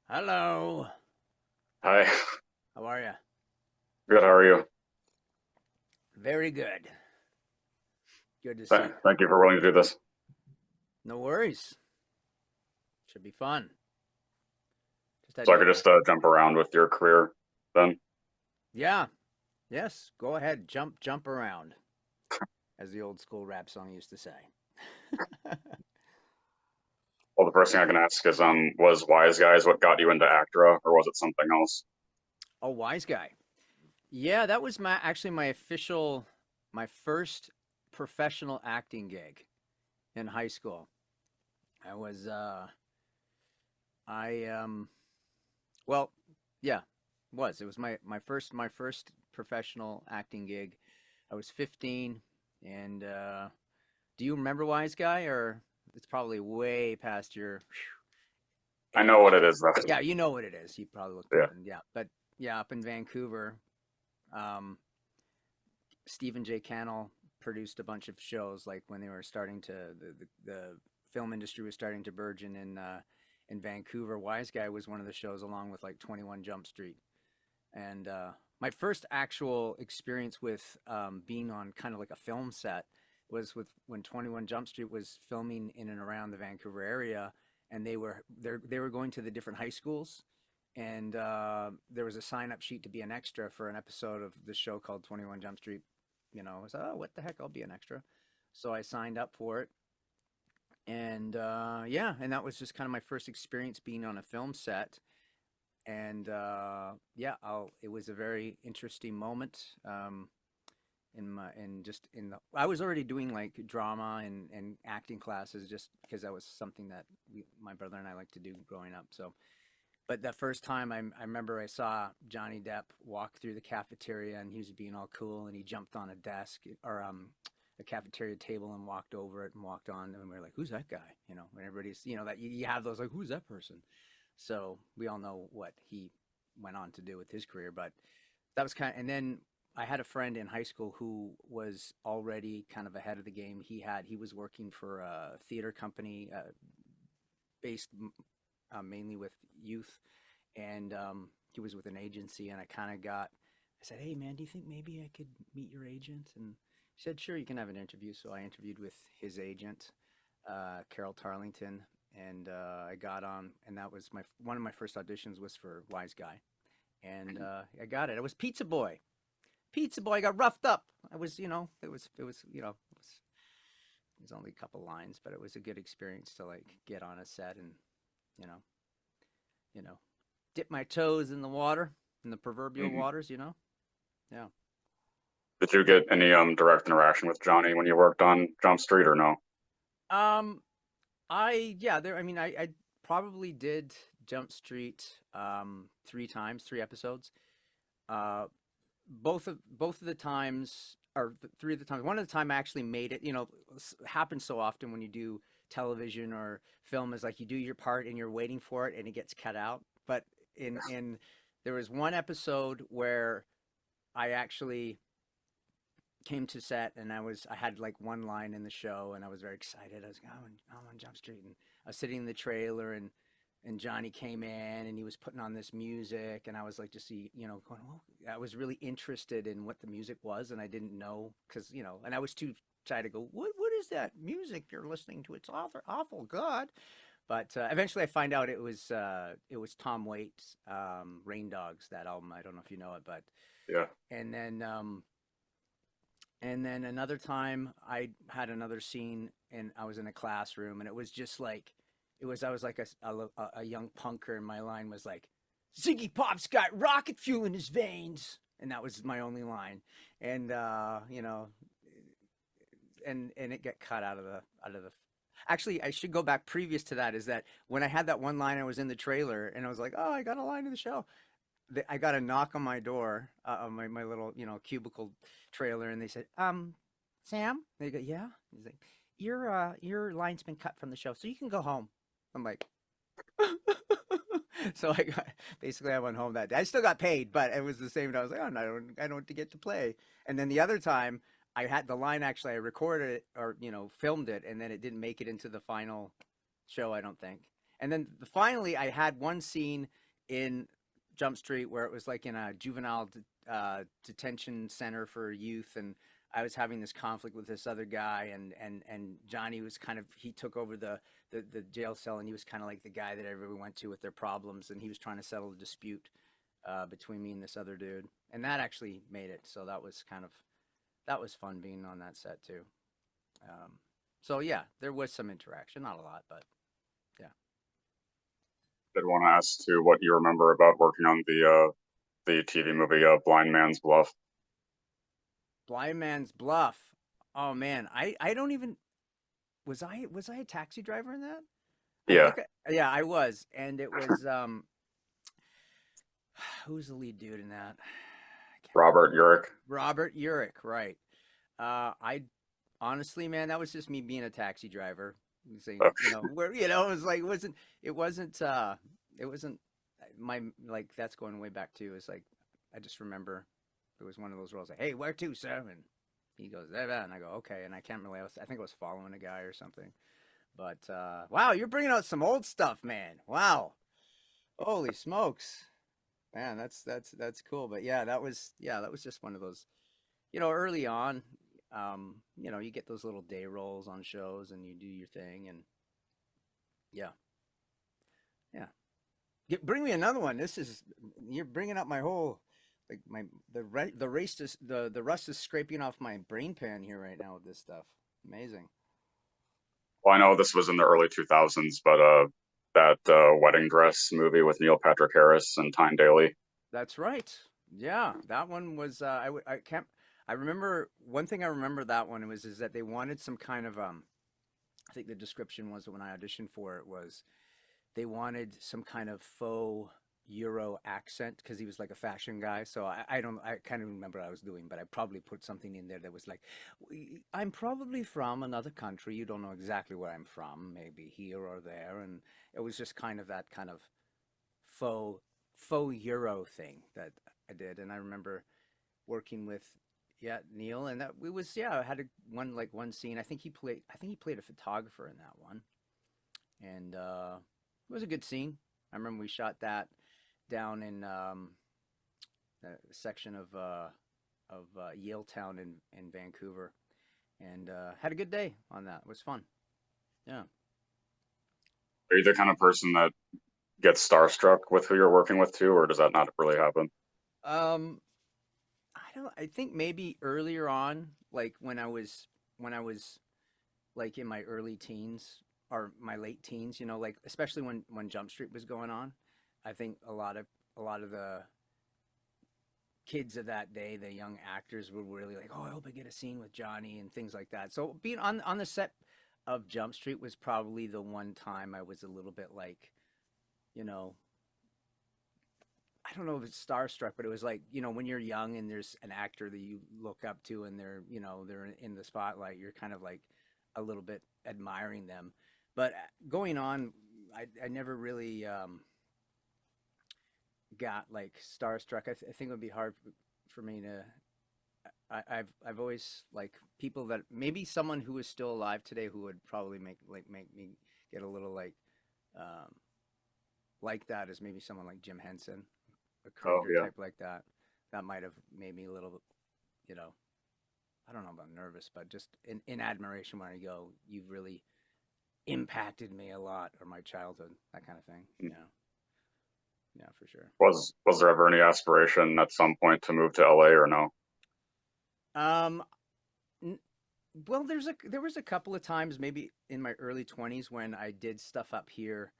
Hello. Hi, How are you? good. How are you? Very good. Good to see Th you. thank you for willing to do this. No worries. Should be fun. Just had So to I get. could just jump around with your career then. Yeah. Yes. Go ahead. Jump around, as the old school rap song used to say. Well, the first thing I can ask is, was Wise Guys what got you into Actra, or was it something else? Oh, Wiseguy. Yeah, that was my official, my first professional acting gig in high school. I was I well, yeah, was. It was my first professional acting gig. I was 15, and do you remember Wise Guy, or it's probably way past your I know what age? it is, though. Yeah, you know what it is. You probably looked it Yeah. up, and yeah, but yeah, up in Vancouver, um, Stephen J. Cannell produced a bunch of shows like when they were starting to the film industry was starting to burgeon in Vancouver. Wise Guy was one of the shows along with like 21 Jump Street. And my first actual experience with being on kind of like a film set was with when 21 Jump Street was filming in and around the Vancouver area, and they were going to the different high schools, and there was a sign up sheet to be an extra for an episode of the show called 21 Jump Street. I was oh, what the heck, I'll be an extra. So I signed up for it, and yeah, and that was just kind of my first experience being on a film set. And yeah, it was a very interesting moment I was already doing like drama and acting classes just because that was something that my brother and I liked to do growing up. So, but the first time I remember I saw Johnny Depp walk through the cafeteria and he was being all cool and he jumped on a desk or a cafeteria table and walked over it and walked on and we were like, who's that guy? When everybody's, that you have those like, who's that person? So we all know what he went on to do with his career, but that was kind of, and then I had a friend in high school who was already kind of ahead of the game. He was working for a theater company based mainly with youth, and he was with an agency. And I said, "Hey man, do you think maybe I could meet your agent?" And he said, "Sure, you can have an interview." So I interviewed with his agent, Carol Tarlington, and I got on, and that was my one of my first auditions was for Wise Guy, and I got it. I was Pizza Boy. Pizza Boy got roughed up. I was, it was only a couple lines, but it was a good experience to like get on a set and you know, you know, dip my toes in the water, in the proverbial hmm waters. Yeah. Did you get any direct interaction with Johnny when you worked on Jump Street, or no? Um, yeah, there. I mean, I probably did Jump Street 3 times, 3 episodes. Uh, both of the times, or three of the times. One of the time I actually made it. Happens so often when you do television or film is like you do your part and you're waiting for it and it gets cut out. But in there was one episode where I actually came to set and I had like one line in the show and I was very excited. I was going, I'm on Jump Street, and I was sitting in the trailer and Johnny came in and he was putting on this music and I was like just going, well, I was really interested in what the music was and I didn't know because and I was too shy to go, what is that music you're listening to? It's awful good. But eventually I find out it was Tom Waits, Rain Dogs, that album. I don't know if you know it, but Yeah. and then another time I had another scene and I was in a classroom and it was just like I was like a young punker and my line was like Ziggy Pop's got rocket fuel in his veins, and that was my only line. And and it got cut out of the actually I should go back previous to that is that when I had that one line I was in the trailer and I was like, oh, I got a line in the show. I got a knock on my door, on my little, cubicle trailer, and they said, Sam? They go, yeah. He's like, your line's been cut from the show, so you can go home. I'm like, so basically I went home that day. I still got paid, but it was the same. I was like, oh, I don't get to play. And then the other time, I had the line actually. I recorded it or filmed it, and then it didn't make it into the final show. I don't think. And then finally, I had one scene in Jump Street where it was like in a juvenile detention center for youth, and I was having this conflict with this other guy, and Johnny was kind of he took over the jail cell, and he was kind of like the guy that everyone went to with their problems, and he was trying to settle a dispute between me and this other dude, and that actually made it. So that was fun being on that set too. So yeah, there was some interaction, not a lot, but yeah. Did want to ask too what you remember about working on the TV movie Blind Man's Bluff. Blind Man's Bluff. Oh man, I don't even was I a taxi driver in that? I Yeah, think yeah, I was, and it was who's the lead dude in that? I can't remember. Robert Urich. Robert Urich, right? I honestly, man, that was just me being a taxi driver. Saying, where it was like it wasn't my like that's going way back too. It's like I just remember it was one of those roles like, hey, where to, sir? And he goes, "Da, and I go, okay, and I can't really. I think I was following a guy or something. But wow, you're bringing out some old stuff, man. Wow, holy smokes, man, that's cool. But yeah, that was just one of those, early on, you get those little day rolls on shows and you do your thing, and yeah, yeah. Bring me another one. You're bringing up my whole like my the race is the rust is scraping off my brain pan here right now with this stuff. Amazing. Well, I know this was in the early 2000s, but that wedding dress movie with Neil Patrick Harris and Tyne Daly. That's right. Yeah, that one was. I can't. I remember one thing. I remember that one was is that they wanted some kind of I think the description was when I auditioned for it was they wanted some kind of faux Euro accent because he was like a fashion guy. So I don't I kind of remember what I was doing, but I probably put something in there that was like, I'm probably from another country. You don't know exactly where I'm from, maybe here or there, and it was just kind of that kind of faux faux Euro thing that I did, and I remember working with Neil, and that we was I had one scene. I think he played a photographer in that one, and it was a good scene. I remember we shot that down in a section of Yaletown in Vancouver, and had a good day on that. It was fun. Yeah. Are you the kind of person that gets starstruck with who you're working with too, or does that not really happen? Um, I don't. I think maybe earlier on, like when I was like in my early teens or my late teens, like especially when Jump Street was going on, I think a lot of the kids of that day, the young actors were really like, "Oh, I hope I get a scene with Johnny" and things like that. So being on the set of Jump Street was probably the one time I was a little bit like, you know, I don't know if it's starstruck, but it was like, when you're young and there's an actor that you look up to and they're in the spotlight, you're kind of like a little bit admiring them. But going on, I never really got like starstruck. I think it would be hard for me to. I've always like people that maybe someone who is still alive today who would probably make me get a little um, like that is maybe someone like Jim Henson, a Oh creator yeah. type like that. That might have made me a little, you know, I don't know about nervous, but just in admiration when I go, you've really impacted me a lot or my childhood, that kind of thing. Mm. Yeah, yeah, for sure. Was there ever any aspiration at some point to move to LA or no? Um, n- well, there was a couple of times maybe in my early 20s when I did stuff up here.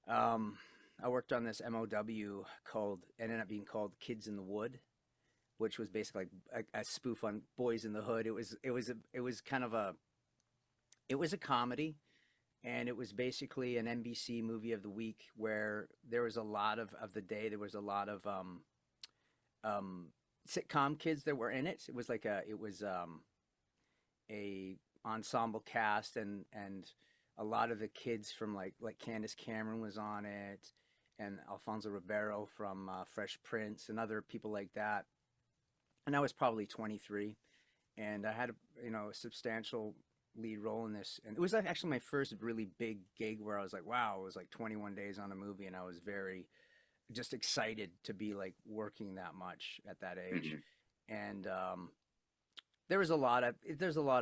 Um, I worked on this MOW called ended up being called Kids in the Wood, which was basically like a spoof on Boys in the Hood. It was kind of a comedy, and it was basically an NBC movie of the week where there was a lot of the day there was a lot of um sitcom kids that were in it. It was a ensemble cast, and a lot of the kids from like Candace Cameron was on it, and Alfonso Ribeiro from Fresh Prince and other people like that. And I was probably 23, and I had a substantial lead role in this, and it was actually my first really big gig where I was like, wow, it was like 21 days on a movie, and I was very just excited to be like working that much at that age. Hmm. And there's a lot of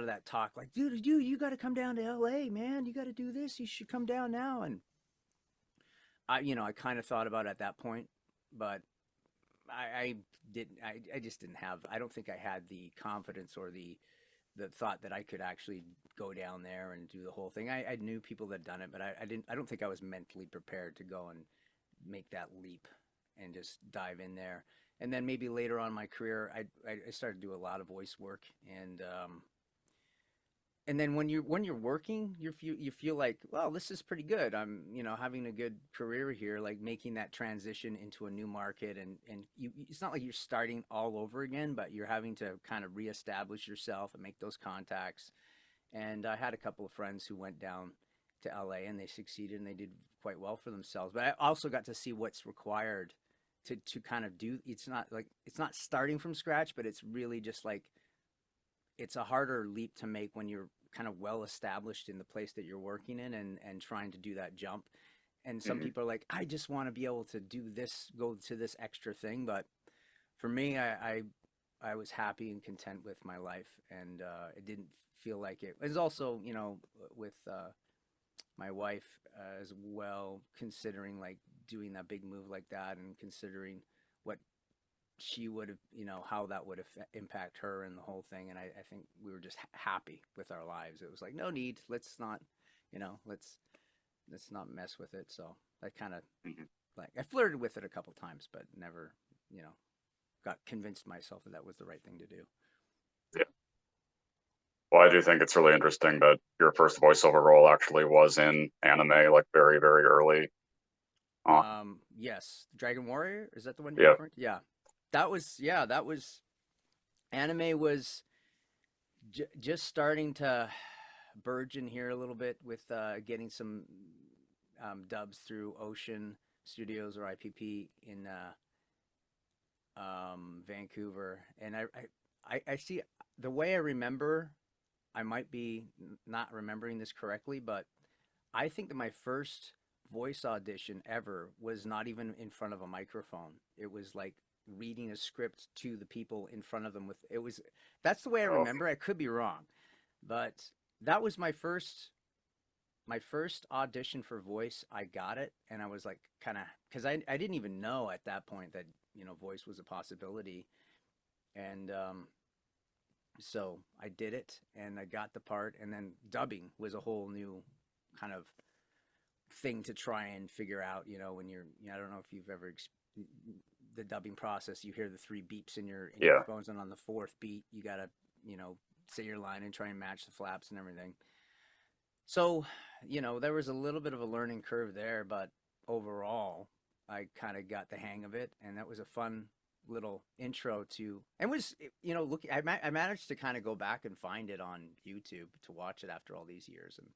that talk like, dude, you got to come down to LA, man, you got to do this, you should come down now. And I kind of thought about it at that point, but I didn't. I just didn't have. I don't think I had the confidence or the thought that I could actually go down there and do the whole thing. I knew people that had done it, but I didn't. I don't think I was mentally prepared to go and make that leap and just dive in there. And then maybe later on in my career, I started to do a lot of voice work, and then when you're working, you feel like, well, this is pretty good. I'm having a good career here, like making that transition into a new market, and it's not like you're starting all over again, but you're having to kind of reestablish yourself and make those contacts. And I had a couple of friends who went down to LA and they succeeded and they did quite well for themselves. But I also got to see what's required to kind of do. It's not starting from scratch, but it's really just like it's a harder leap to make when you're kind of well established in the place that you're working in and trying to do that jump. And some Hmm. people are like, I just want to be able to do this, go to this extra thing. But for me, I was happy and content with my life, and it didn't feel like it. It was also, with my wife as well, considering like doing that big move like that, and considering what she would have, how that would impact her and the whole thing. And I think we were just happy with our lives. It was like, no need, let's not, let's not mess with it. So I kind of Hmm. like, I flirted with it a couple times, but never, you know, got convinced myself that that was the right thing to do. Yeah. Well, I do think it's really interesting that your first voiceover role actually was in anime, like very, very early on. Yes, Dragon Warrior, is that the one you're Yeah. referring to? Yeah, that was anime was just starting to burgeon here a little bit with getting some dubs through Ocean Studios or IPP in Vancouver, and I see the way I remember. I might be not remembering this correctly, but I think that my first voice audition ever was not even in front of a microphone. It was like reading a script to the people in front of them with it was that's the way I Oh, remember. I could be wrong, but that was my first audition for voice. I got it, and I was like kind of because I didn't even know at that point that voice was a possibility, and so I did it, and I got the part, and then dubbing was a whole new kind of thing to try and figure out. When I don't know if you've ever the dubbing process. You hear the three beeps in your yeah. phones, and on the fourth beat, you gotta say your line and try and match the flaps and everything. So, there was a little bit of a learning curve there, but overall, I kind of got the hang of it, and that was a fun little intro to. And was look, I managed to kind of go back and find it on YouTube to watch it after all these years, and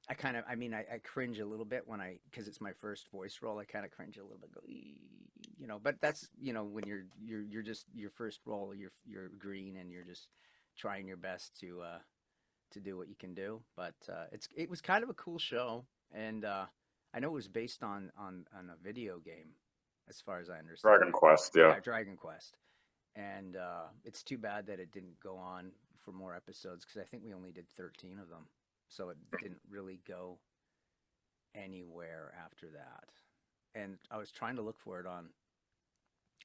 I mean, I cringe a little bit when because it's my first voice role. I kind of cringe a little bit, go, but that's when you're just your first role, you're green and you're just trying your best to do what you can do. But it was kind of a cool show, and I know it was based on a video game, as far as I understand Dragon it. Quest, yeah. Yeah, Dragon Quest, and it's too bad that it didn't go on for more episodes because I think we only did 13 of them, so it didn't really go anywhere after that. And I was trying to look for it on.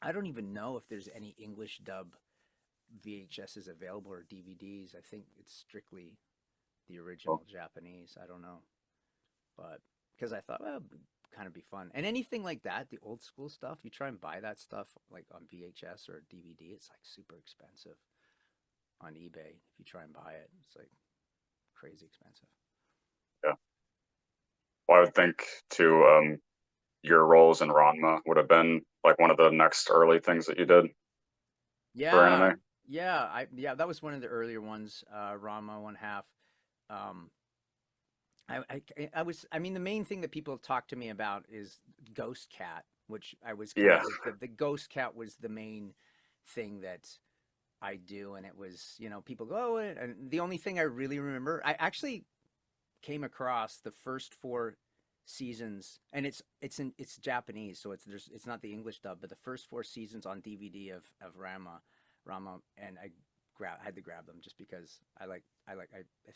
I don't even know if there's any English dub VHSs available or DVDs. I think it's strictly the Well, original Japanese. I don't know, but because I thought, well, it'd kind of be fun. And anything like that, the old school stuff, you try and buy that stuff like on VHS or DVD, it's like super expensive on eBay. If you try and buy it, it's like crazy expensive. yeah. Well, I would think too, your roles in Ranma would have been like one of the next early things that you did for Yeah, anime. yeah, that was one of the earlier ones. Rama one half. Um, I mean, the main thing that people talk to me about is Ghost Cat, which I was kind Yeah. of the Ghost Cat was the main thing that I do, and it was, you know, people go, oh, and the only thing I really remember, I actually came across the first four seasons, and it's Japanese, so it's not the English dub, but the first four seasons on DVD of Rama, and I had to grab them just because I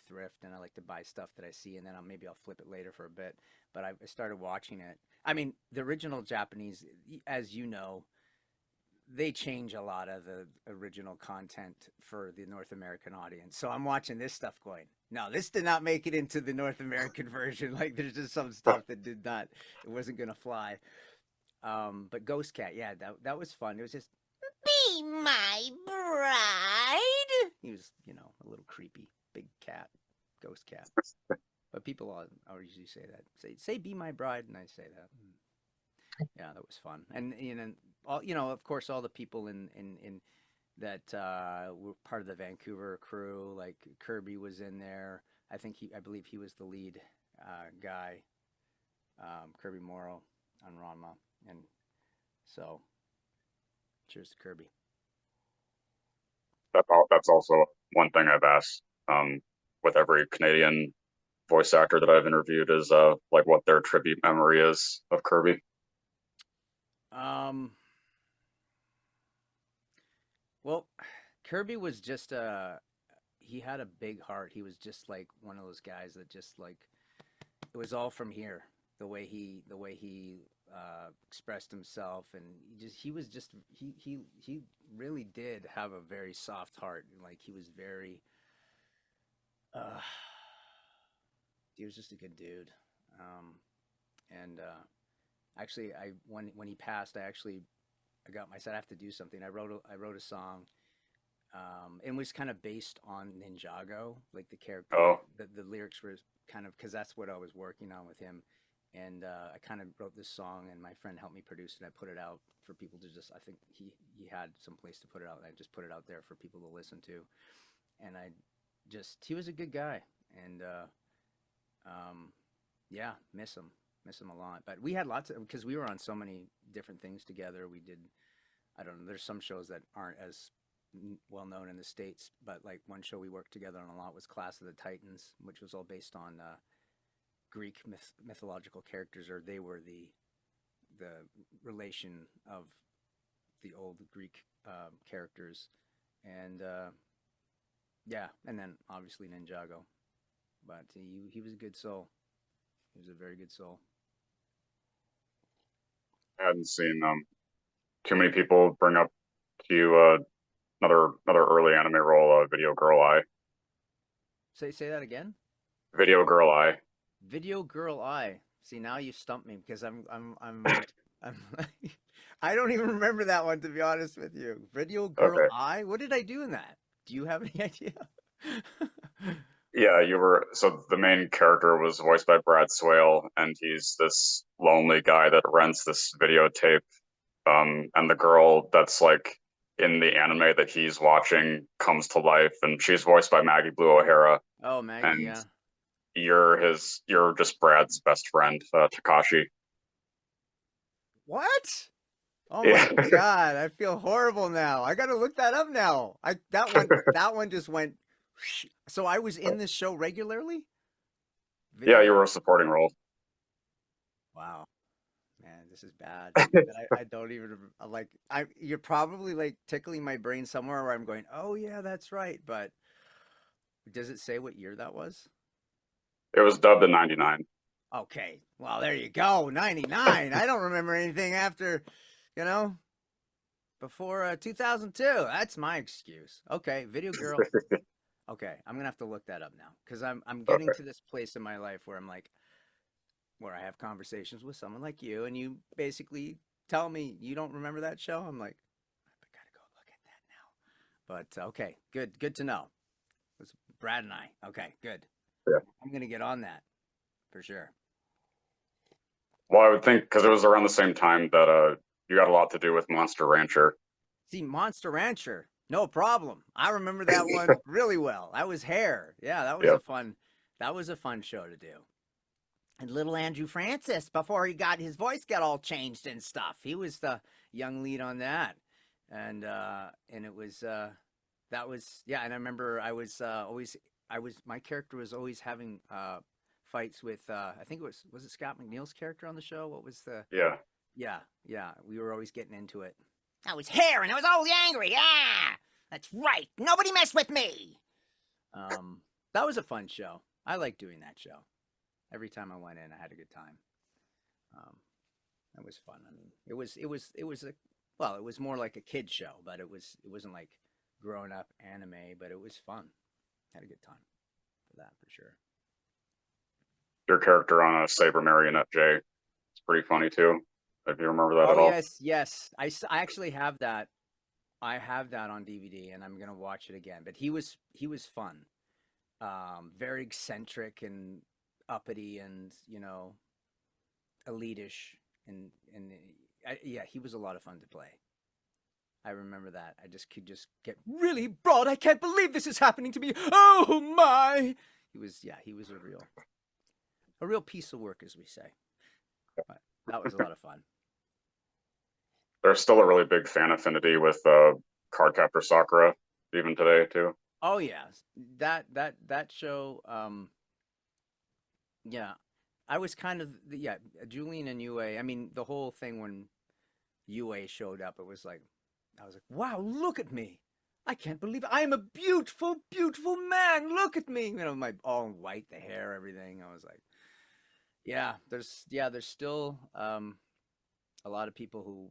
thrift and I like to buy stuff that I see, and then maybe I'll flip it later for a bit. But I started watching it. I mean, the original Japanese, as you know, they change a lot of the original content for the North American audience. So I'm watching this stuff going, no, this did not make it into the North American version. Like there's just some stuff that did not, it wasn't gonna fly. But Ghost Cat, yeah, that was fun. It was just be my bride. He was, you know, a little creepy, big cat, ghost cat. But people all usually say that. Say be my bride, and I say that. Yeah, that was fun. And you know, all you know, of course, all the people in that were part of the Vancouver crew, like Kirby was in there. I believe he was the lead guy, Kirby Morrow on Ranma, and so cheers to Kirby. That's also one thing I've asked with every Canadian voice actor that I've interviewed is like what their tribute memory is of Kirby. Well, Kirby was just he had a big heart. He was just like one of those guys that just like it was all from here. The way he expressed himself, and he really did have a very soft heart. Like he was very uh, he was just a good dude. And actually, I when he passed, I said I have to do something. I wrote a song. It was kind of based on Ninjago, like the character. Oh, The lyrics were kind of because that's what I was working on with him, and I kind of wrote this song, and my friend helped me produce it. I put it out for people to just. I think he had some place to put it out, and I just put it out there for people to listen to. And he was a good guy, and yeah, miss him a lot. But we had lots of because we were on so many different things together. We did. I don't know. There's some shows that aren't as well known in the States, but like one show we worked together on a lot was Class of the Titans, which was all based on Greek mythological characters, or they were the relation of the old Greek characters, and yeah, and then obviously Ninjago, but he was a good soul. He was a very good soul. I hadn't seen too many people bring up to you another early anime role, Video Girl Eye. Say that again. Video Girl Eye. Video Girl Eye. See, now you stumped me because I'm I don't even remember that one to be honest with you. Video Girl Okay. Eye. What did I do in that? Do you have any idea? Yeah, you were. So the main character was voiced by Brad Swale, and he's this lonely guy that rents this videotape. And the girl that's like in the anime that he's watching comes to life, and she's voiced by Maggie Blue O'Hara. Oh, Maggie, And yeah. you're just Brad's best friend, Takashi. What? Oh my Yeah, God, I feel horrible now. I gotta look that up now. That one just went. So I was in this show regularly. yeah, Video. you were a supporting role. Wow, man, this is bad. I don't even I'm like you're probably like tickling my brain somewhere where I'm going, oh yeah, that's right. But does it say what year that was? It was dubbed in '99. Okay, well there you go, 99. I don't remember anything after, you know, before 2002. That's my excuse. Okay, Video Girl. Okay, I'm gonna have to look that up now because I'm getting Okay. to this place in my life where I'm like where I have conversations with someone like you, and you basically tell me you don't remember that show. I'm like, I gotta go look at that now. But okay, good to know. It was Brad and I. Okay, good. Yeah. I'm gonna get on that for sure. Well, I would think because it was around the same time that you got a lot to do with Monster Rancher. See, Monster Rancher, no problem. I remember that one really well. That was Hair. Yeah, Yeah. that was a fun show to do. And little Andrew Francis, before his voice got all changed and stuff, he was the young lead on that, and it was That was yeah, and I remember I was always I was my character was always having fights with I think it was it Scott McNeil's character on the show? What was the Yeah. yeah, yeah, we were always getting into it. I was here and I was always angry. Ah, that's right. Nobody messed with me. Um that was a fun show. I liked doing that show. Every time I went in, I had a good time. Um that was fun. I mean, it was a well, it was more like a kid show, but it wasn't like grown up anime, but it was fun. Had a good time for that for sure. Your character on a Saber Marionette J. It's pretty funny too. If you remember that Oh at all. yes, yes. I actually have that. I have that on DVD, and I'm gonna watch it again. But he was fun. Very eccentric and uppity, and elitish, and yeah, he was a lot of fun to play. I remember that. I just could just get really broad. I can't believe this is happening to me. Oh my! He was a real piece of work, as we say. But that was a lot of fun. There's still a really big fan affinity with Cardcaptor Sakura even today too. Oh yeah, that show. Yeah, I was kind of yeah. Julian and Yue. I mean, the whole thing when Yue showed up, it was like I was like, wow, look at me. I can't believe it. I am a beautiful, beautiful man. Look at me. My all white, the hair, everything. I was like, there's still a lot of people who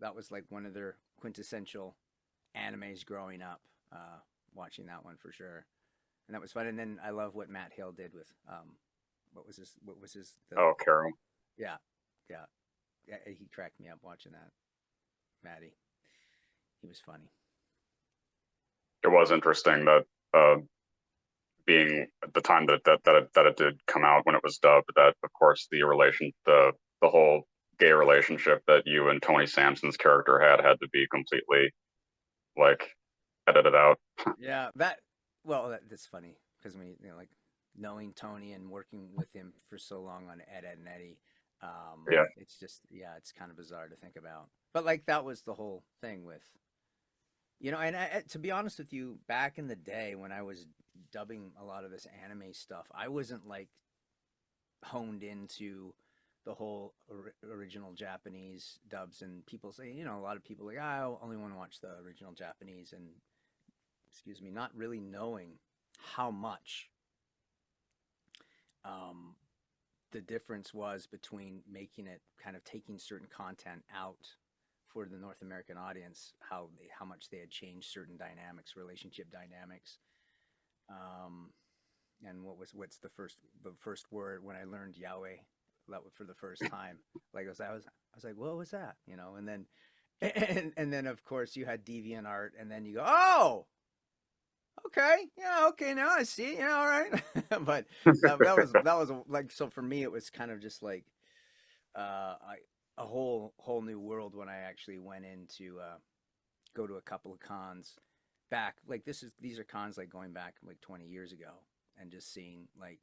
that was like one of their quintessential animes growing up, watching that one for sure. And that was fun. And then I love what Matt Hill did with what was his Oh, Carol. yeah, yeah. Yeah, he cracked me up watching that. Maddie. He was funny. It was interesting that uh, being at the time that it did come out when it was dubbed, that of course the whole gay relationship that you and Tony Sampson's character had to be completely like edited out. Yeah, that's funny because like knowing Tony and working with him for so long on Ed, Ed and Eddie, Yeah. it's just it's kind of bizarre to think about. But like that was the whole thing with and to be honest with you, back in the day when I was dubbing a lot of this anime stuff, I wasn't like honed into the whole original Japanese dubs. And people say, a lot of people like, I only want to watch the original Japanese, and excuse me, not really knowing how much the difference was between making it kind of taking certain content out for the North American audience, how much they had changed certain dynamics, relationship dynamics. And what's the first word when I learned Yahweh for the first time? Like I was like, what was that? And then and then of course you had DeviantArt, and then you go, oh, okay, yeah, okay, now I see, yeah, all right. But that was like, so for me it was kind of just like a whole new world when I actually went in to go to a couple of cons back. Like these are cons like going back like 20 years ago, and just seeing like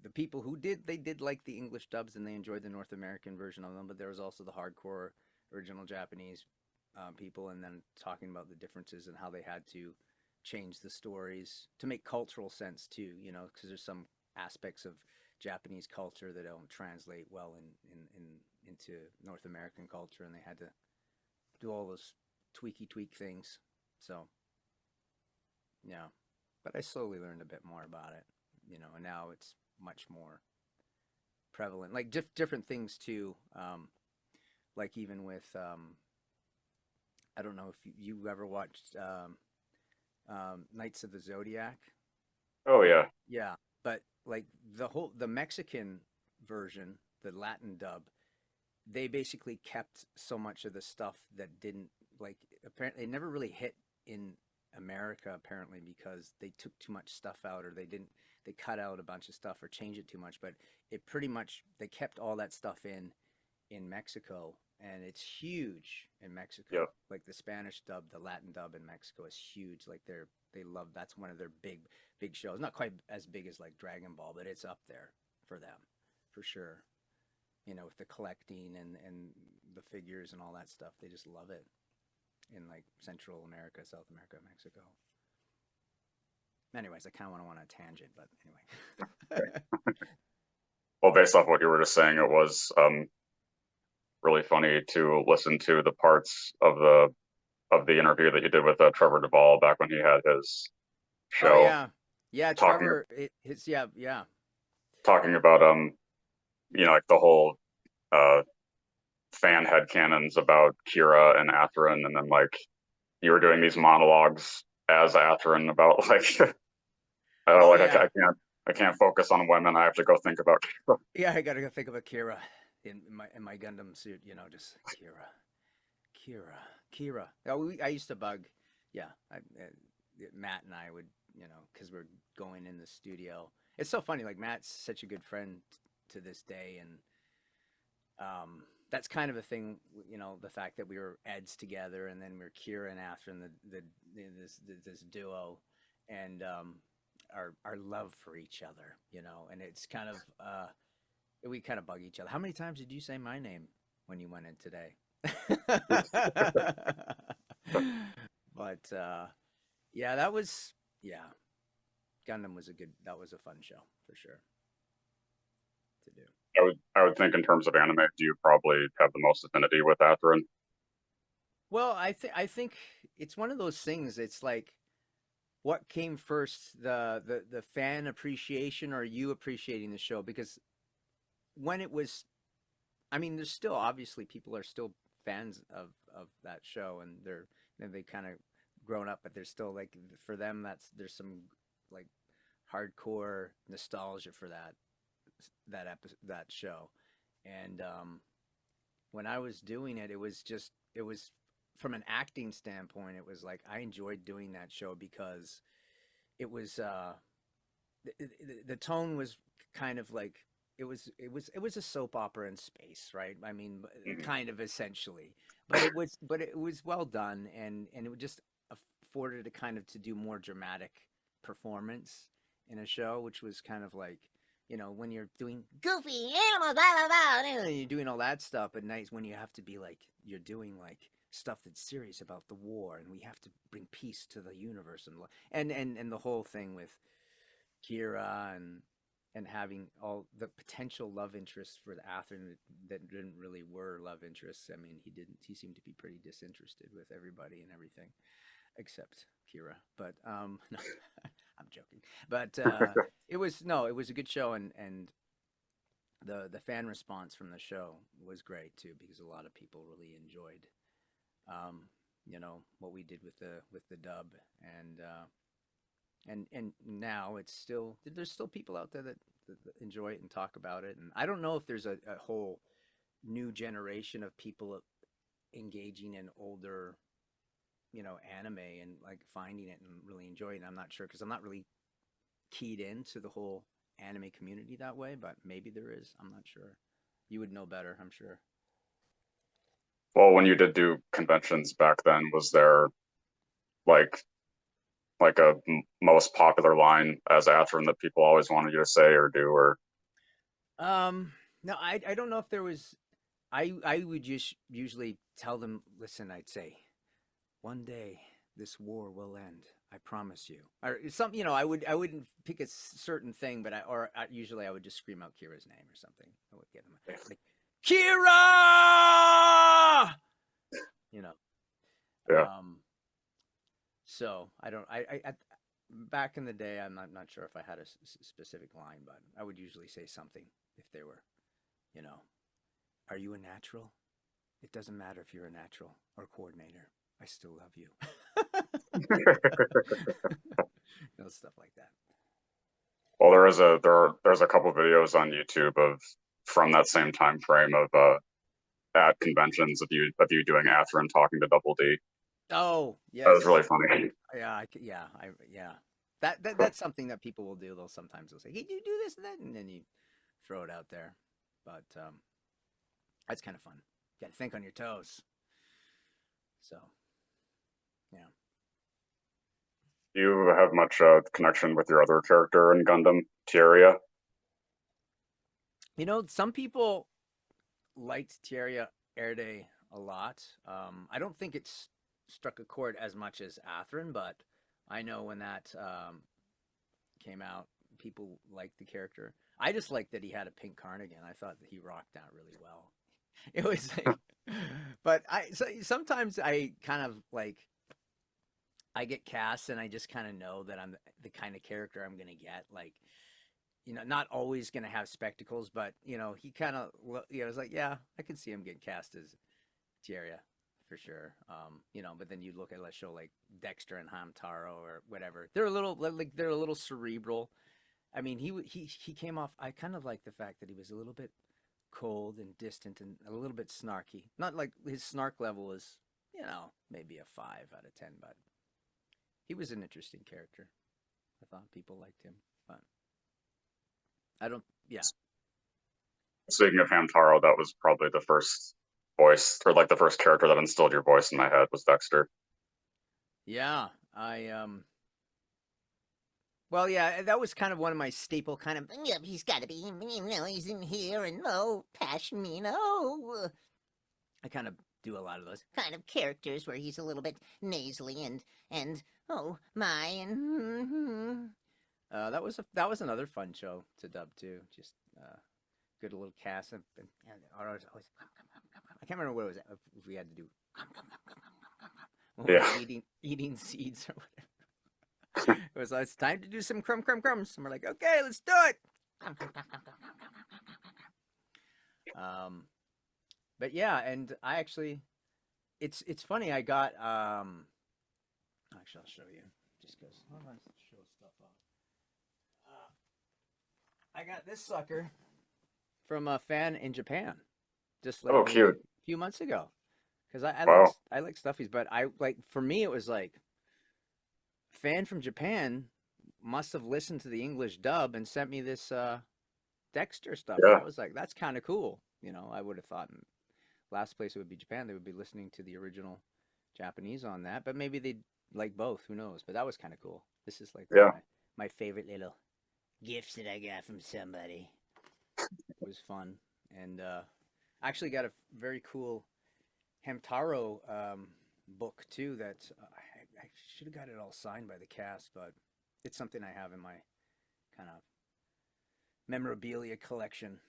the people who did like the English dubs, and they enjoyed the North American version of them, but there was also the hardcore original Japanese people, and then talking about the differences and how they had to change the stories to make cultural sense too, because there's some aspects of Japanese culture that don't translate well into North American culture, and they had to do all those tweak things. So yeah, but I slowly learned a bit more about it, and now it's much more prevalent. Like different things too. Like even with I don't know if you ever watched Knights of the Zodiac. Oh yeah. Yeah, but like the Mexican version, the Latin dub, they basically kept so much of the stuff that didn't like apparently it never really hit in America apparently because they took too much stuff out, or they cut out a bunch of stuff or changed it too much, but it pretty much they kept all that stuff in Mexico, and it's huge in Mexico. Yep. Like the Spanish dub, the Latin dub in Mexico is huge. Like they love, that's one of their big shows. Not quite as big as like Dragon Ball, but it's up there for them for sure. With the collecting and the figures and all that stuff, they just love it. in like Central America, South America, Mexico. Anyways, I kind of want to tangent, but anyway. Well, based off what you were just saying, it was really funny to listen to the parts of the interview that you did with Trevor Duvall back when he had his Oh show, yeah, talking Trevor. His yeah. talking about like the whole uh fan headcanons about Kira and Athrun, and then like you were doing these monologues as Athrun about like Oh like yeah, I can't focus on women. I have to go think about Kira. yeah. I gotta go think of a Kira in my Gundam suit. You know, just Kira. Oh, I used to bug. Yeah, Matt and I would, because we're going in the studio. It's so funny. Like Matt's such a good friend to this day, and that's kind of a thing. The fact that we were Eds together, and then we're Kira and Athrun, this duo, and our love for each other. And it's kind of we kind of bug each other. How many times did you say my name when you went in today? But yeah, Gundam was that was a fun show for sure to do. I would think in terms of anime, do you probably have the most affinity with Athrun? Well, I think it's one of those things. It's like, what came first, the fan appreciation or you appreciating the show? Because when it was, I mean, there's still obviously people are still fans of that show, and they kind of grown up, but there's still like for them there's some like hardcore nostalgia for that show. And when I was doing it, it was from an acting standpoint, it was like I enjoyed doing that show because it was the tone was kind of like it was a soap opera in space, right? I mean, kind of essentially, but it was well done, and it would just afforded a kind of to do more dramatic performance in a show, which was kind of like, when you're doing goofy animals, blah, blah, blah, and you're doing all that stuff, but nice when you have to be like, you're doing like stuff that's serious about the war, and we have to bring peace to the universe, and the whole thing with Kira and having all the potential love interests for the Athrun that didn't really were love interests. I mean, he seemed to be pretty disinterested with everybody and everything except Kira. But no, I'm joking. But it was a good show, and the fan response from the show was great too, because a lot of people really enjoyed what we did with the dub, and now there's still people out there that enjoy it and talk about it. And I don't know if there's a whole new generation of people engaging in older anime and like finding it and really enjoying it. I'm not sure, because I'm not really keyed into the whole anime community that way, but maybe there is. I'm not sure. You would know better, I'm sure. Well, when you did do conventions back then, was there like a most popular line as Athrun that people always wanted you to say or do, or No, I don't know if there was. I would just usually tell them, listen, I'd say, one day this war will end, I promise you, or something. I wouldn't pick a certain thing, but usually I would just scream out Kira's name or something. I would get them like, Kira, you know. yeah. So I don't. I back in the day, I'm not sure if I had a specific line, but I would usually say something if they were, are you a natural? It doesn't matter if you're a natural or coordinator. I still love you. Stuff like that. Well, there's a couple videos on YouTube from that same time frame of at conventions of you doing Athrun talking to Double D. Oh yes, That was really funny. Yeah. That's something that people will do. They'll sometimes say, "Hey, you do this and that," and then you throw it out there. But that's kind of fun. You got to think on your toes. So, yeah. Do you have much connection with your other character in Gundam, Tieria? Some people liked Tierra Erde a lot. I don't think it's struck a chord as much as Athrun, but I know when that came out, people liked the character. I just liked that he had a pink cardigan. I thought that he rocked that really well. It was like, but sometimes I kind of like I get cast and I just kind of know that I'm the kind of character I'm gonna get. Like, not always gonna have spectacles, but he kind of, I was like, yeah, I can see him getting cast as Tyria for sure. But then you look at a show like Dexter and Hamtaro or whatever. They're a little cerebral. I mean, he came off. I kind of like the fact that he was a little bit cold and distant and a little bit snarky. Not like his snark level is, maybe a 5 out of 10, but he was an interesting character. I thought people liked him, but I don't. Yeah. Speaking of Hamtaro, that was probably the first voice, or like the first character that instilled your voice in my head was Dexter. Yeah, Well, yeah, that was kind of one of my staple kind of. Yep, he's got to be. He's in here and Pashmino. I kind of do a lot of those Kind of characters where he's a little bit nasally and oh my and. That was another fun show to dub too. Just good little cast and always, I can't remember what it was if we had to do when we were eating seeds or whatever. It was it's time to do some crumbs, and we're like, okay, let's do it. But yeah, and I actually, it's funny. I got actually I'll show you just because hold on, show stuff off. I got this sucker from a fan in Japan, just like cute. A few months ago, because Wow. I like stuffies, but for me it was like fan from Japan must have listened to the English dub and sent me this Dexter stuff. Yeah. And I was like, that's kind of cool. I would have thought last place it would be Japan. They would be listening to the original Japanese on that, but maybe they'd like both. Who knows? But that was kind of cool. This is like my favorite little gifts that I got from somebody. It was fun, and I actually got a very cool Hamtaro book too. That I should have got it all signed by the cast, but it's something I have in my kind of memorabilia collection.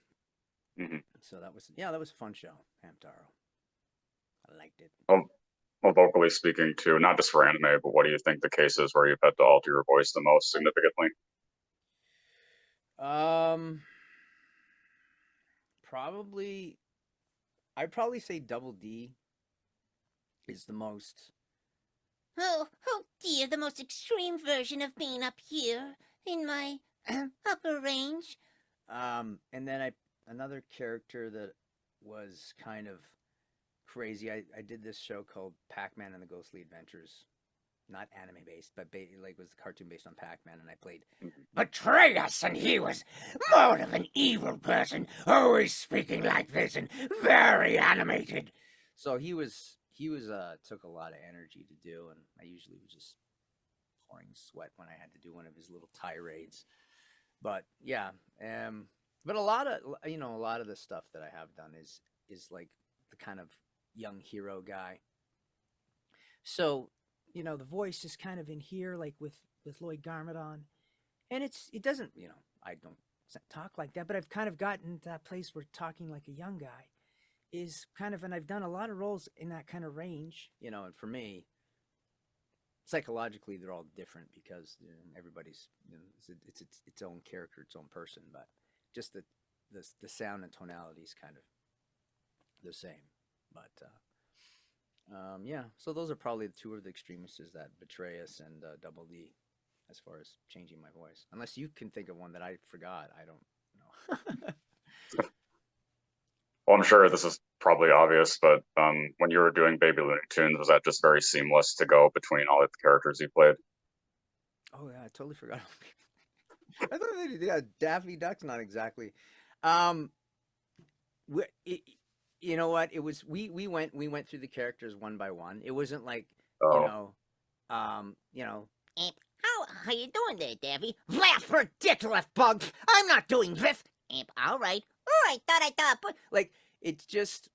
Mm-hmm. So that was a fun show, Hamtaro. I liked it. Well, vocally speaking too, not just for anime, but what do you think the case is where you've had to alter your voice the most significantly? I'd probably say Double D is the most. Oh dear, the most extreme version of being up here in my upper range. And then another character that was kind of crazy. I did this show called Pac-Man and the Ghostly Adventures. Not anime based, but was the cartoon based on Pac-Man, and I played Betrayed us, and he was more of an evil person, always speaking like this and very animated. So he was took a lot of energy to do, and I usually was just pouring sweat when I had to do one of his little tirades. But yeah, but a lot of the stuff that I have done is like the kind of young hero guy. So the voice is kind of in here, like with Lloyd Garmadon, and it doesn't, I don't talk like that, but I've kind of gotten to that place where talking like a young guy is kind of, and I've done a lot of roles in that kind of range, and for me, psychologically, they're all different because everybody's, it's its own character, its own person, but just the sound and tonality is kind of the same, but yeah, so those are probably the two of the extremists, is that Betrayus and Double D, as far as changing my voice. Unless you can think of one that I forgot, I don't know. Well, I'm sure this is probably obvious, but when you were doing Baby Looney Tunes, was that just very seamless to go between all of the characters you played? Oh yeah, I totally forgot. I thought they did Daffy Duck's not exactly. You know what? It was we went through the characters one by one. It wasn't like How you doing there, Davy? Laugh ridiculous, bug. I'm not doing this. All right. Thought. Like it's just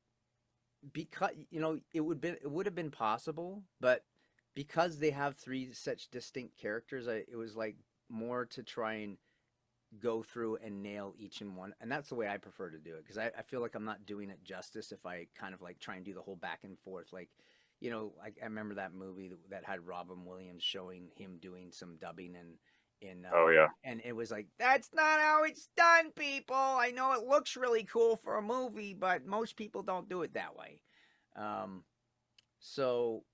because it would have been possible, but because they have three such distinct characters, it was like more to try and go through and nail each in one, and that's the way I prefer to do it, because I feel like I'm not doing it justice if I kind of like try and do the whole back and forth. Like, I remember that movie that had Robin Williams showing him doing some dubbing Oh yeah. and it was like, that's not how it's done, people. I know it looks really cool for a movie, but most people don't do it that way. So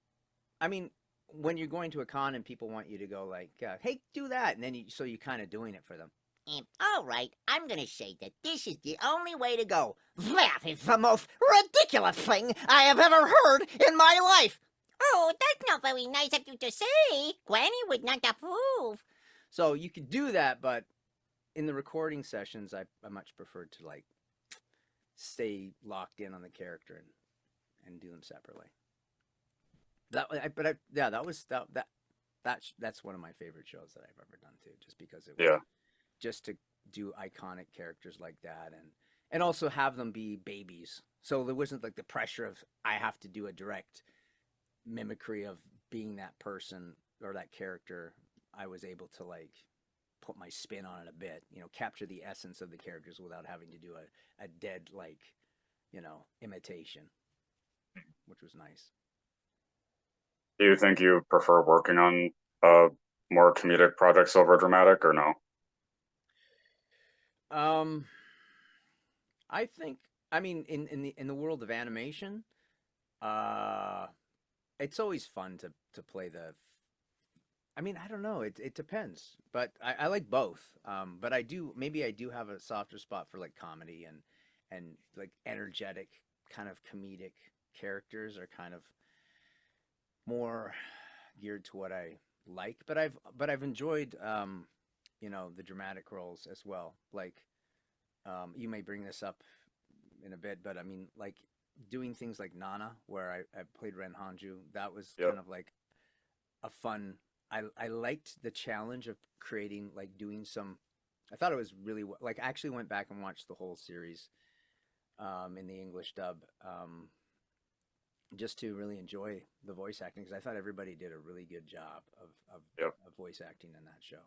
I mean, when you're going to a con and people want you to go like, hey, do that, and then you kind of doing it for them. All right, I'm gonna say that this is the only way to go. That is the most ridiculous thing I have ever heard in my life. Oh, that's not very nice of you to say. Granny would not approve. So you could do that, but in the recording sessions, I much preferred to like stay locked in on the character and do them separately. That's one of my favorite shows that I've ever done too, just because it was just to do iconic characters like that and also have them be babies. So there wasn't like the pressure of I have to do a direct mimicry of being that person or that character. I was able to like put my spin on it a bit, capture the essence of the characters without having to do a dead like, imitation, which was nice. Do you think you prefer working on more comedic projects over dramatic, or no? I think, I mean, in the world of animation, it's always fun to play the. I mean, I don't know. It depends, but I like both. But I do have a softer spot for like comedy and like energetic kind of comedic characters are kind of more geared to what I like. But I've enjoyed the dramatic roles as well. Like you may bring this up in a bit, but I mean like doing things like Nana, where I played Ren Hanju. That was kind of like a fun. I liked the challenge of creating like doing some. I thought it was really like I actually went back and watched the whole series in the English dub just to really enjoy the voice acting, because I thought everybody did a really good job of voice acting in that show.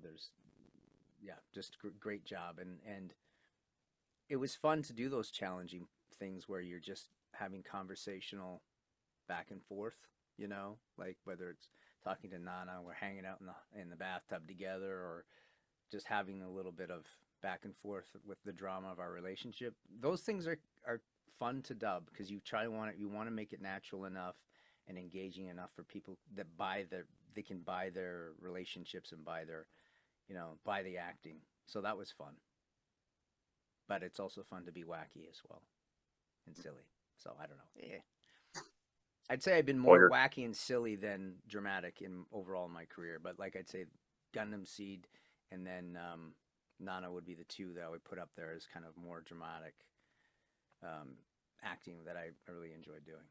There's just great job, and it was fun to do those challenging things where you're just having conversational back and forth. Like whether it's talking to Nana, we're hanging out in the bathtub together, or just having a little bit of back and forth with the drama of our relationship. Those things are fun to dub, because you want to make it natural enough and engaging enough for people that they can buy their relationships and buy their buy the acting. So that was fun. But it's also fun to be wacky as well and silly. So I don't know. I'd say I've been more wacky and silly than dramatic overall in my career. But like I'd say Gundam Seed and then Nana would be the two that I would put up there as kind of more dramatic acting that I really enjoyed doing.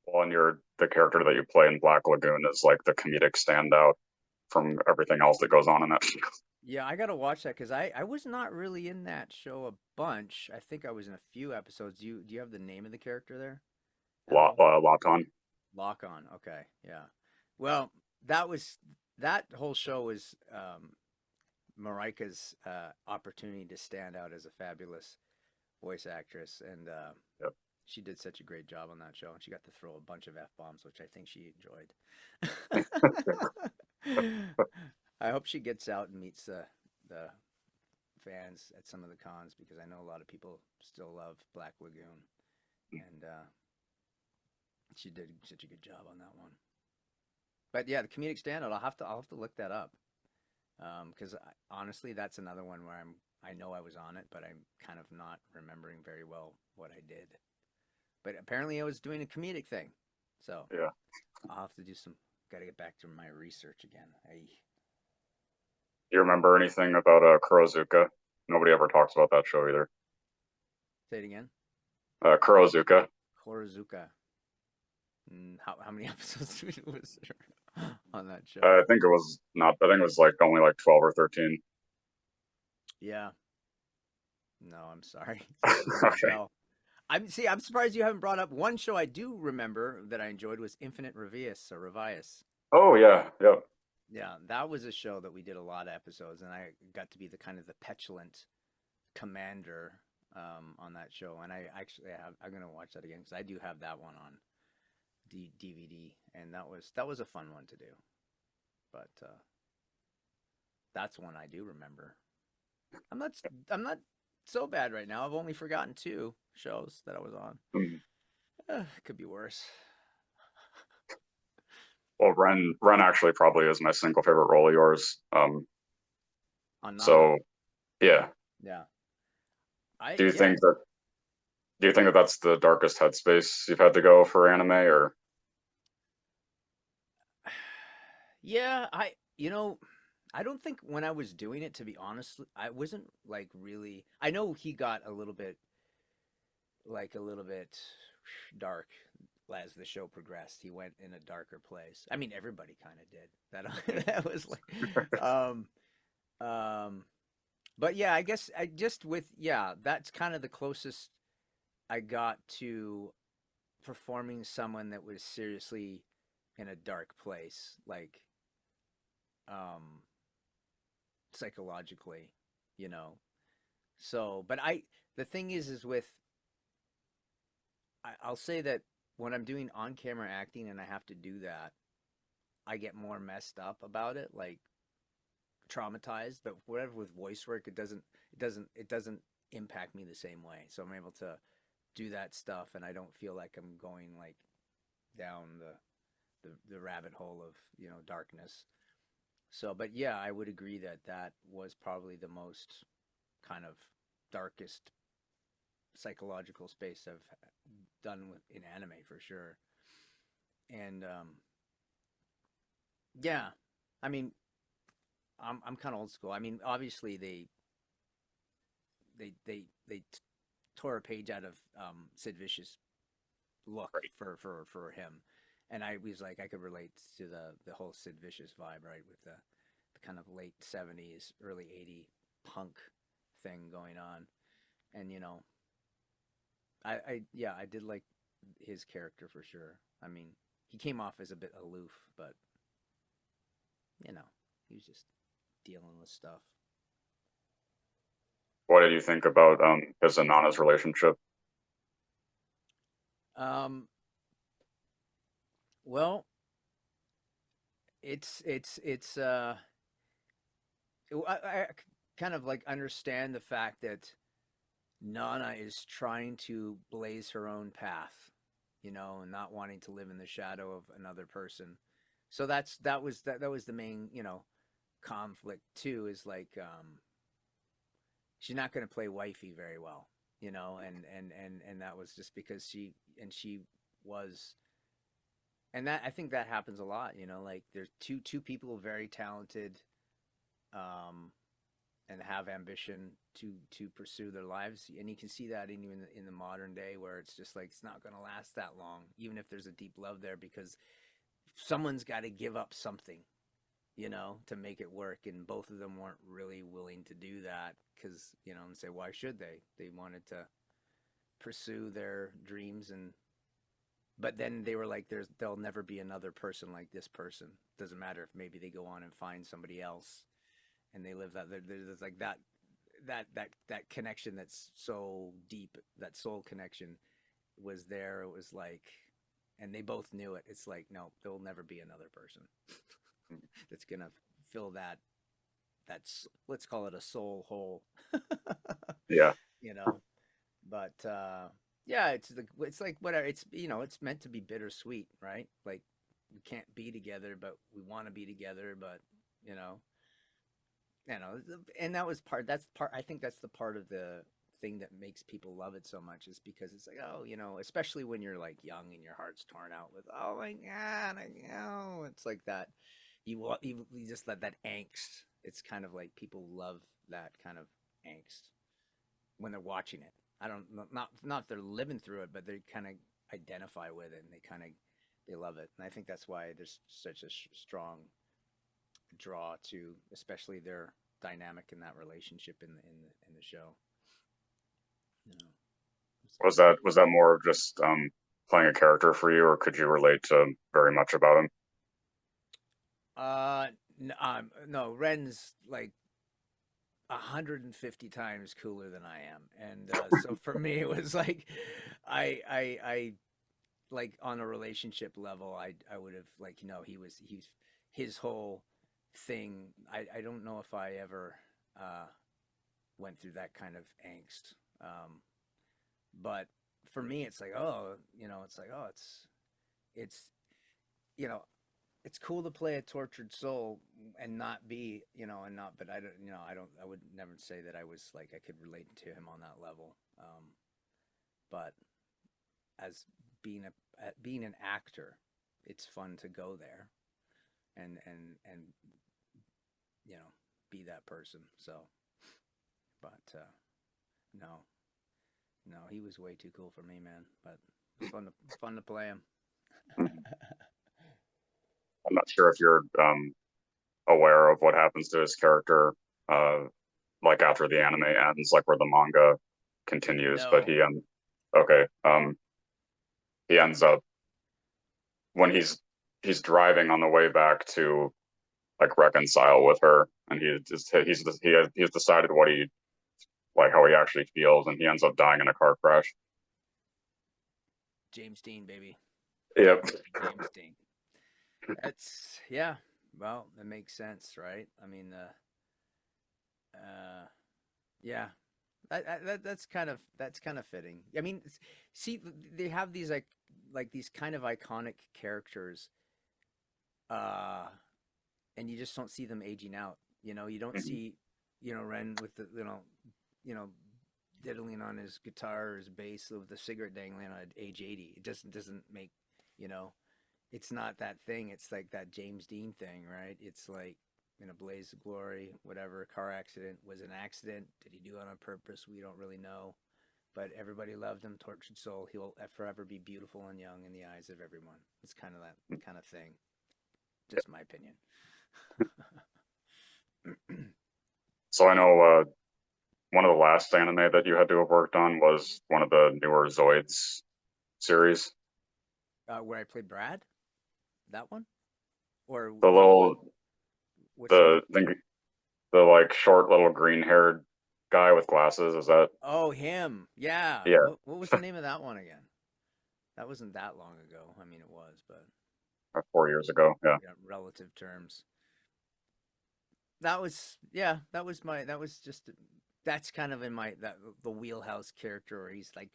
Well, and the character that you play in Black Lagoon is like the comedic standout from everything else that goes on in that show. Yeah, I gotta watch that, because I was not really in that show a bunch. I think I was in a few episodes. Do you have the name of the character there? Lock On. Lock On. Okay, yeah. Well, that whole show was Marika's opportunity to stand out as a fabulous voice actress, and she did such a great job on that show, and she got to throw a bunch of F-bombs, which I think she enjoyed. I hope she gets out and meets the fans at some of the cons, because I know a lot of people still love Black Lagoon, and she did such a good job on that one. But yeah, the comedic standout, I'll have to look that up, because honestly, that's another one where I know I was on it, but I'm kind of not remembering very well what I did. But apparently, I was doing a comedic thing, so yeah, I'll have to do some. Got to get back to my research again. Do you remember anything about Kurozuka? Nobody ever talks about that show either. Say it again. Kurozuka. Kurozuka. How many episodes was there on that show? I think it was like only like 12 or 13. Yeah. No, I'm sorry. Okay. No. I'm surprised you haven't brought up one show I do remember that I enjoyed was Infinite Revius or Revius. Oh yeah, yep. Yeah, that was a show that we did a lot of episodes, and I got to be the kind of the petulant commander on that show. And I actually have I'm gonna watch that again because I do have that one on DVD, and that was a fun one to do. But that's one I do remember. I'm not I'm not so bad right now. I've only forgotten two shows that I was on. Mm. Could be worse. Well, Ren actually probably is my single favorite role of yours. On Nana. So yeah. Yeah. Do you Yeah. think that that's the darkest headspace you've had to go for anime, or? Yeah, I don't think when I was doing it, to be honest, I wasn't like really. I know he got a little bit dark as the show progressed. He went in a darker place. I mean, everybody kind of did. That was like, um, but yeah, I guess I just with yeah, that's kind of the closest I got to performing someone that was seriously in a dark place, like um psychologically, you know. So, but the thing is with I'll say that when I'm doing on-camera acting and I have to do that, I get more messed up about it, like traumatized. But whatever with voice work, it doesn't impact me the same way. So I'm able to do that stuff, and I don't feel like I'm going like down the rabbit hole of darkness. So, but yeah, I would agree that that was probably the most kind of darkest psychological space I've done in anime for sure. And yeah, I mean, I'm kind of old school. I mean, obviously they tore a page out of Sid Vicious look Right. for him, and I was like I could relate to the whole Sid Vicious vibe, right, with the kind of late '70s, early '80s punk thing going on, and I did like his character for sure. I mean, he came off as a bit aloof, but he was just dealing with stuff. What did you think about his and Nana's relationship? Um, well, it's I kind of like understand the fact that Nana is trying to blaze her own path, and not wanting to live in the shadow of another person. So that was the main, conflict too, is like she's not going to play wifey very well, and that was just because she was, and that I think that happens a lot, like there's two people very talented um and have ambition to pursue their lives, and you can see that even in the modern day where it's just like it's not going to last that long, even if there's a deep love there, because someone's got to give up something, to make it work, and both of them weren't really willing to do that because and say why should they wanted to pursue their dreams, and but then they were like there'll never be another person like this person. Doesn't matter if maybe they go on and find somebody else and they live that there's like that connection that's so deep, that soul connection was there. It was like, and they both knew it. It's like, no, there'll never be another person that's gonna fill that's, let's call it a soul hole. Yeah. you know but yeah, it's like whatever, it's meant to be bittersweet, right? Like we can't be together but we want to be together, but you know and that's part, I think that's the part of the thing that makes people love it so much, is because it's like, oh, especially when you're like young and your heart's torn out with, oh my god, it's like that, you just let that angst. It's kind of like people love that kind of angst when they're watching it. I don't, not if they're living through it, but they kind of identify with it, and they love it. And I think that's why there's such a strong draw to, especially their dynamic in that relationship in the show. Was that more of just playing a character for you, or could you relate to very much about him? No, Ren's like 150 times cooler than I am, and so for me, it was like, I like on a relationship level, I would have like, he's his whole thing. I don't know if I ever uh, went through that kind of angst, but for me, it's like, oh, it's like, oh, it's you know it's cool to play a tortured soul and not be, and not, but I don't, I would never say that I was like, I could relate to him on that level. But as being an actor, it's fun to go there and you know, be that person. So, but no, no, he was way too cool for me, man. But it was fun to play him. I'm not sure if you're aware of what happens to his character, like after the anime ends, like where the manga continues. But No. okay, he ends up when he's driving on the way back to like reconcile with her, and he's decided what he like how he actually feels, and he ends up dying in a car crash. James Dean, baby. Yep. James Dean. That's, yeah. Well, that makes sense, right? I mean, yeah. That's kind of fitting. I mean, see, they have these like these kind of iconic characters, uh, and you just don't see them aging out. You don't see, Ren with the, you know, diddling on his guitar or his bass with the cigarette dangling on at age 80. It just doesn't make, you know, it's not that thing. It's like that James Dean thing, right? It's like in a blaze of glory, whatever, car accident was an accident. Did he do it on purpose? We don't really know. But everybody loved him, tortured soul. He'll forever be beautiful and young in the eyes of everyone. It's kind of that kind of thing. Just my opinion. So I know one of the last anime that you had to have worked on was one of the newer Zoids series. Where I played Brad? That one? Or The little what's the the like short little green haired guy with glasses. Is that? Oh, him. Yeah. Yeah, What was the name of that one again? That wasn't that long ago. I mean, it was, but 4 years ago. Yeah. relative terms. That was, yeah, that was just, that's kind of in the wheelhouse character where he's like,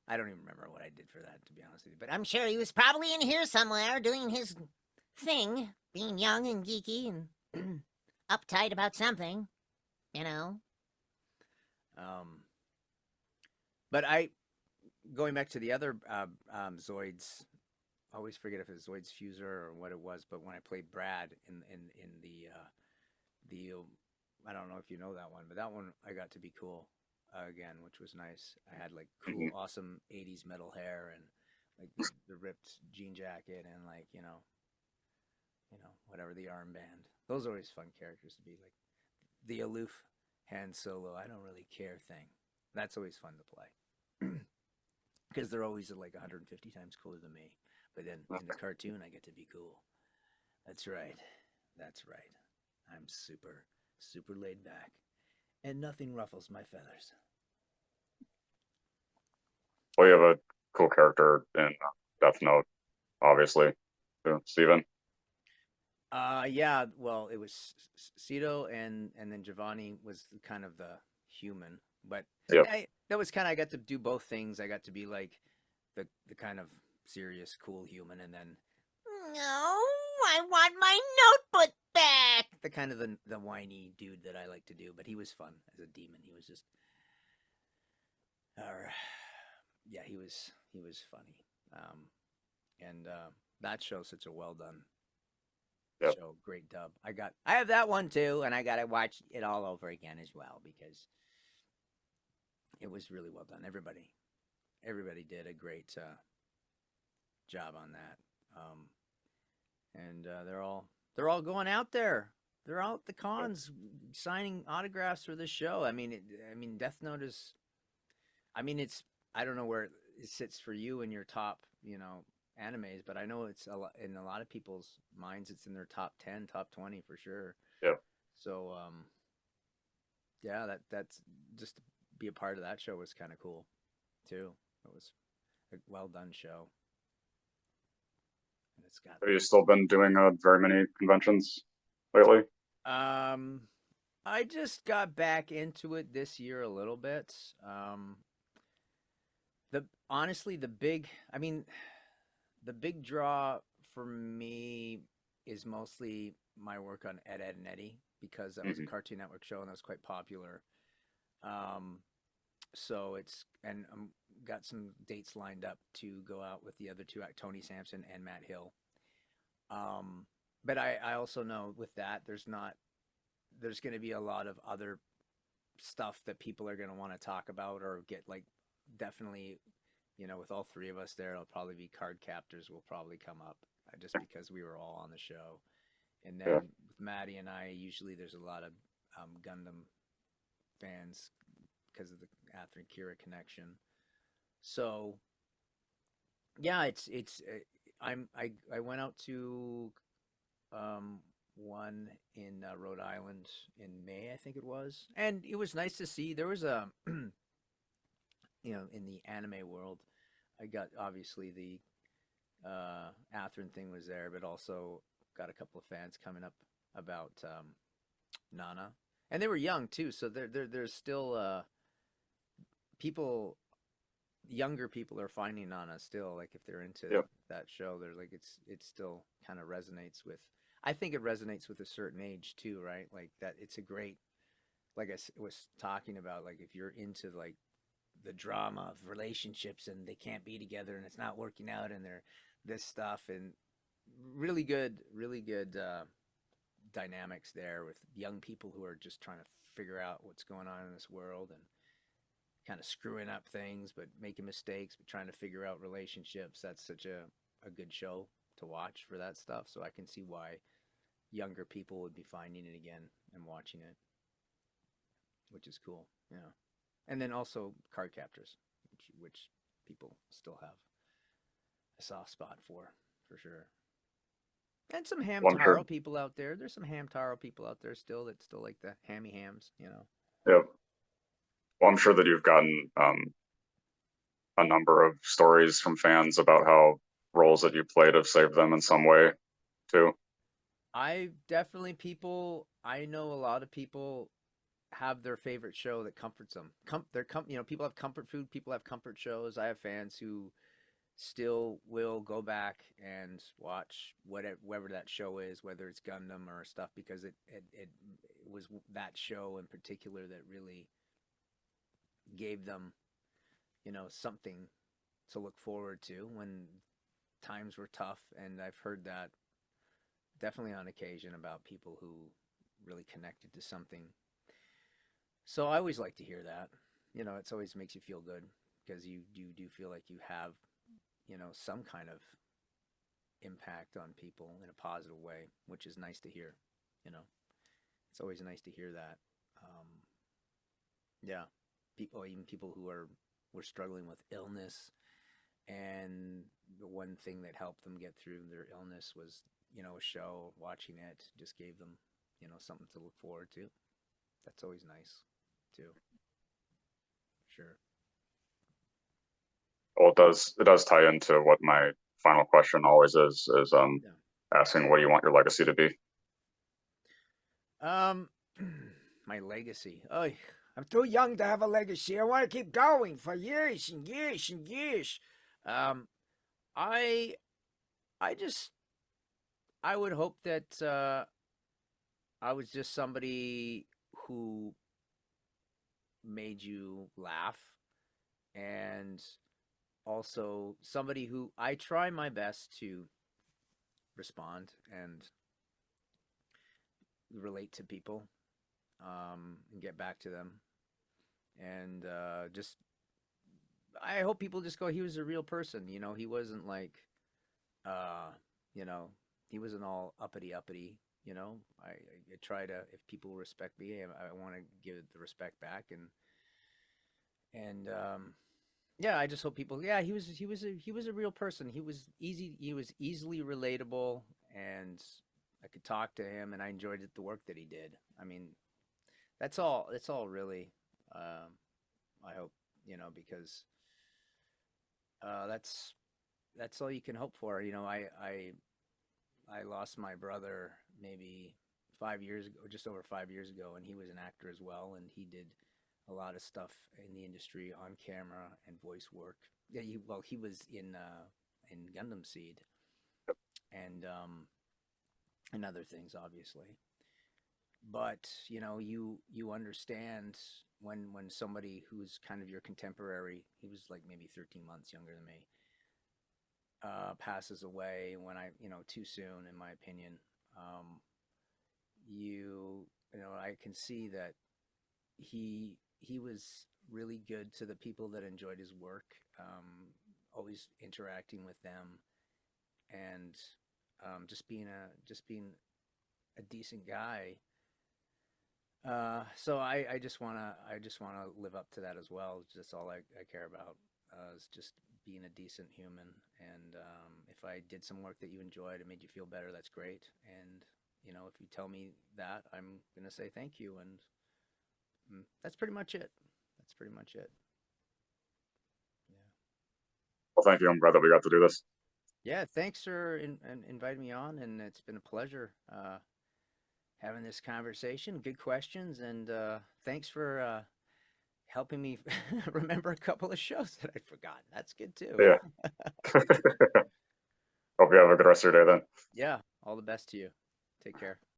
I don't even remember what I did for that, to be honest with you. But I'm sure he was probably in here somewhere doing his thing, being young and geeky and uptight about something, you know. But going back to the other Zoids, I always forget if it's Zoids Fuser or what it was. But when I played Brad in the I don't know if you know that one, but that one I got to be cool again, which was nice. I had like cool, awesome '80s metal hair and like the ripped jean jacket and like whatever, the armband. Those are always fun characters to be, like the aloof Han Solo, I don't really care thing. That's always fun to play because they're always like 150 times cooler than me. But then in the cartoon, I get to be cool. That's right. That's right. I'm super, super laid back, and nothing ruffles my feathers. Well, you have a cool character in Death Note, obviously, too, Steven. Yeah. Well, it was Cito, and then Giovanni was kind of the human, but Yep. that was kind of, I got to do both things. I got to be like the kind of serious, cool human, and then No, I want my notebook back. the kind of the whiny dude that I like to do. But he was fun as a demon. He was just, yeah, he was funny. And that show's such a well done Yep. show. Great dub. I have that one too, and I gotta watch it all over again as well because it was really well done. Everybody did a great job on that. And they're all going out there. They're all at the cons signing autographs for this show. I mean, Death Note is. I mean, I don't know where it sits for you in your top, animes, but I know it's in a lot of people's minds. It's in their top 10, top 20 for sure. Yep. So, yeah, that's just to be a part of that show was kind of cool too. It was a well done show, and it's got Have you still been doing very many conventions lately? um. I just got back into it this year a little bit. The honestly, I mean, the big draw for me is mostly my work on Ed, Ed and Eddie because that was a Hmm. Cartoon Network show and that was quite popular. Um, so and got some dates lined up to go out with the other two, Tony Sampson and Matt Hill. Um, but I also know with that there's going to be a lot of other stuff that people are going to want to talk about or get like definitely, with all three of us there, it'll probably be card captors will probably come up just because we were all on the show. And then Yeah. with Maddie and I, usually there's a lot of Gundam fans because of the Athrun Kira connection. So yeah, it's I went out to one in Rhode Island in May, I think it was, and it was nice to see. There was a in the anime world, I got obviously the Athrun thing was there, but also got a couple of fans coming up about Nana, and they were young too, so there's still people, younger people are finding Nana still, like if they're into Yep. that show, they're like it still kind of resonates with. I think it resonates with a certain age too, right? Like that, it's a great, like was talking about, like if you're into like the drama of relationships and they can't be together and it's not working out and they're this stuff and really good dynamics there with young people who are just trying to figure out what's going on in this world and kind of screwing up things but making mistakes but trying to figure out relationships. That's such a good show to watch for that stuff, so I can see why younger people would be finding it again and watching it, which is cool. Yeah. And then also card captors, which people still have a soft spot for sure. And some Well, I'm sure. Hamtaro people out there. There's some Hamtaro people out there still that still like the hammy hams. Yep. Well, I'm sure that you've gotten a number of stories from fans about how roles that you played have saved them in some way, too. I know a lot of people have their favorite show that comforts them. People have comfort food, people have comfort shows. I have fans who still will go back and watch whatever that show is, whether it's Gundam or stuff, because it was that show in particular that really gave them, something to look forward to when times were tough. And I've heard that definitely on occasion about people who really connected to something. So I always like to hear that. It's always makes you feel good because you do feel like you have, some kind of impact on people in a positive way, which is nice to hear. You know, it's always nice to hear that. Um, yeah, even people who were struggling with illness, and the one thing that helped them get through their illness was, a show. Watching it just gave them, something to look forward to. That's always nice, too. Sure. Well, it does tie into what my final question always is Yeah. asking what do you want your legacy to be? Um, my legacy. Oh, I'm too young to have a legacy. I want to keep going for years and years and years. Um, I, I just, I would hope that I was just somebody who made you laugh, and also somebody who I try my best to respond and relate to people, and get back to them, and just I hope people just go, he was a real person. He wasn't like, uh, you know, he wasn't all uppity uppity. I try to, if people respect me, I want to give the respect back, and Yeah, I just hope people. Yeah, he was a real person. He was easy. He was easily relatable, and I could talk to him, and I enjoyed the work that he did. I mean, that's all. That's all really. Um, I hope because that's all you can hope for. I lost my brother maybe 5 years ago, just over 5 years ago, and he was an actor as well, and he did a lot of stuff in the industry on camera and voice work. Yeah, he was in Gundam Seed and other things, obviously. But you understand when somebody who's kind of your contemporary, he was like maybe 13 months younger than me, passes away when too soon, in my opinion. Um, I can see that he was really good to the people that enjoyed his work, always interacting with them, and just being a decent guy. So I just wanna live up to that as well. That's all I care about, is just being a decent human. And if I did some work that you enjoyed and made you feel better, that's great. And if you tell me that, I'm gonna say thank you. And that's pretty much it. That's pretty much it. Yeah. Well, thank you. I'm glad that we got to do this. Yeah. Thanks for inviting me on, and it's been a pleasure having this conversation. Good questions, and thanks for helping me remember a couple of shows that I'd forgotten. That's good too. Yeah. Hope you have a good rest of your day then. Yeah. All the best to you. Take care.